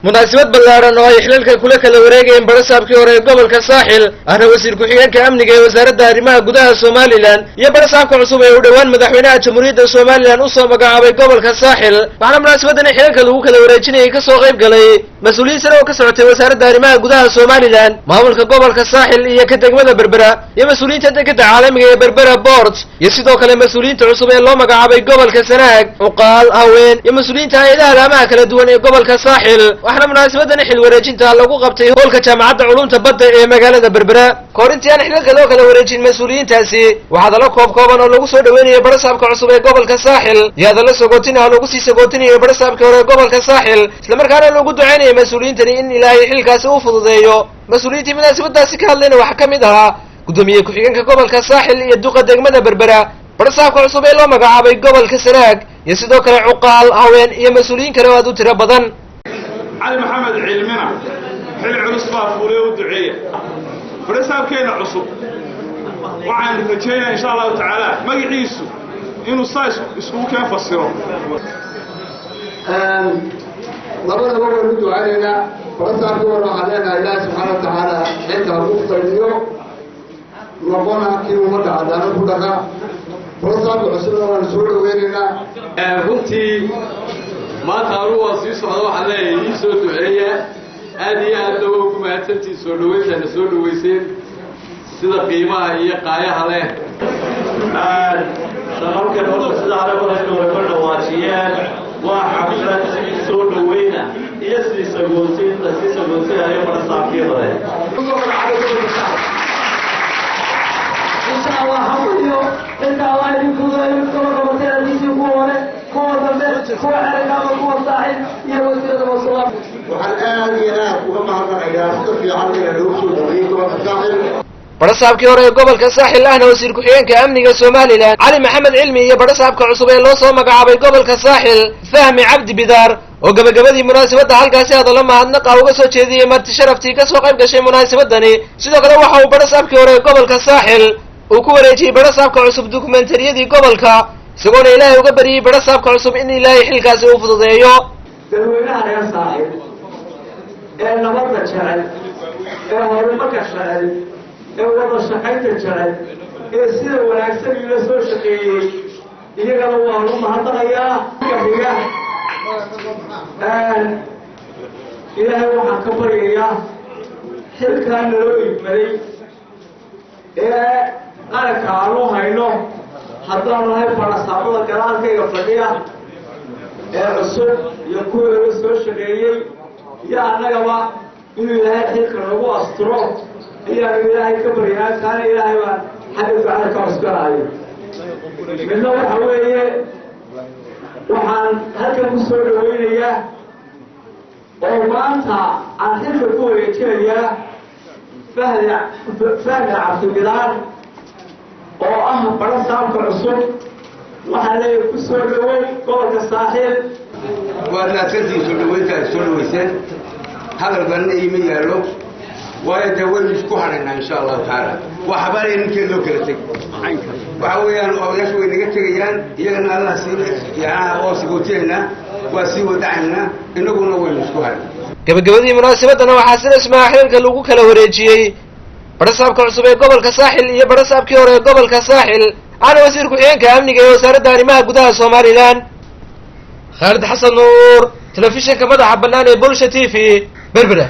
munaasabad ballaaran oo ay xililka kula kala wareegayeen barasaabkii hore ee gobolka saaxil ahna wasiir ku-xigeenka amniga ee wasaaradda arrimaha gudaha Soomaaliland iyo barasaabka cusub ee u dhawaan madaxweynaha jamhuuriyadda Soomaaliland u soo magacaabay gobolka saaxil waxaana munaasabadan xililka lagu kala wareejinayay ka soo qayb galay mas'uuliyiin sare oo ka socotay wasaaradda arrimaha gudaha Soomaaliland maamulka gobolka saaxil iyo ka degmada Berbera iyo mas'uuliyiinta dekedda caalamiga ee Berbera Port iyo sidoo kale mas'uuliyiinta cusub ee loo magacaabay gobolka Sanaag uqaal haween iyo mas'uuliyiinta hay'adaha amaha kala duwan ee gobolka saaxil waxaana munaasabadan xil wareejinta lagu qabtay hoolka jaamacadda culumta badda ee magaalada Berbera koorintii aan xilka loo kala wareejin mas'uuliyiintaasi waxaa la kooban oo lagu soo dhaweeyay barasaabka cusub ee gobolka saaxil iyada la sogootinaa lagu sii sagootinayay barasaabka hore ee gobolka saaxil isla markaana lagu duceynayay mas'uuliyiintani in ilaahay xilkaasi u fududeeyo mas'uuliyiintii munaasabadaasi ka hadlayna waxa ka mid ahaa gudoomiye ku-xigeenka gobolka saaxil iyo duqa degmada Berbera barasaabka cusub ee loo magacaabay gobolka Sanaag iyo sidoo kale uqaal haween iyo mas'uuliyiin kale oo aad u tiro badan علي محمد علمنا حل عرصفة فولي ودعية فرساب كينا عصب وعن رجينا إن شاء الله تعالى ما يعيسو إنه صايش اسمه كيف فسره لابد ما نردوا علينا فرساب كينا علينا إله سبحانه وتعالى حتى الوقت اليوم ربنا كيلو مدى عدانا كلها فرساب عصبنا ونسول ويننا runtii maanta arugu waa sii socda waxaan leeyahay ii soo duceeya aad iyo aad looga ugu mahadsantiin soo dhaweyntaana soo dhaweyseen sida qiimaha iyo qaayaha leh shaqalkan horta sida aragooda way ka dhawaajiyeen waa xaflad soo dhaweyna iyo sii sagootin ay barasaabkii hore insha Allah hawliyo inta Allah idinku leeyahay kuwa barasaabkii hore ee gobolka saaxil ahna wasiir ku-xigeenka amniga Soomaaliland Cali Maxamed Cilmi iyo barasaabka cusub ee loo soo magacaabay gobolka saaxil Fahmi Cabdi Bidaar oo gabagabadii munaasabadda halkaasi hadallo mahadnaqa uga soo jeediyay marti sharaftii ka soo qayb gashay munaasabadani sidoo kale waxa uu barasaabkii hore ee gobolka saaxil uu ku wareejiyay barasaabka cusub dokumentariyadii gobolka isagoona ilaahay uga bariyay barasaabka cusub in ilaahay xilkaasi u fududeeyo dadweynaha reer saaxil ee nabadda jecel ee horumarka jecel ee wada shaqaynta jecel ee sida wanaagsan ila soo shaqeeyey iyagana waan u mahadnaqayaa gabiga ilaahay waxaan ka baryayaa xilkaa naloo igmaday ee qaranka aanu hayno haddaan nahay barasaabada galaalkayga fadhiya ee cusub iyo kuweeda soo shaqeeyey iyo annagaba inuu ilaahay xilka nagu asturo ayaanu ilaahay ka baryaa kaana ilaahay baan xagga ducada ka cusbanayo midna waxa weeye waxaan halkan ku soo dhaweynayaa oo maanta aan xilka ku wareejinayaa fahmi cabdibidaar oo ah barasaabka cusub waxaa leeyahay ku soo dhaweyn gobolka saaxil waa naadsantiin soo dhaweynta ay soo dhaweyseen hadal banna iima yaallo waayo dee waynu isku hadhaynaa insha allahu tacaala waa xabaanaya ninkeed loo kala teg waxa weeyaan odayaashu way naga tegayaan iyagana allah oo sigootiyaynaa waa sii wadacaynaa innaguna waynu isku hadhay gabagabadii munaasabadana waxaa sida ismaha xilka lagu kala wareejiyey barasaabka cusub ee gobolka saaxil iyo barasaabkii hore ee gobolka saaxil ana wasiir ku-xigeenka amniga ee wasaaradda arrimaha gudaha Soomaaliland Khalid Xasan Nuur telefishinka madaxa bannaan ee Bulsha TV Berbera.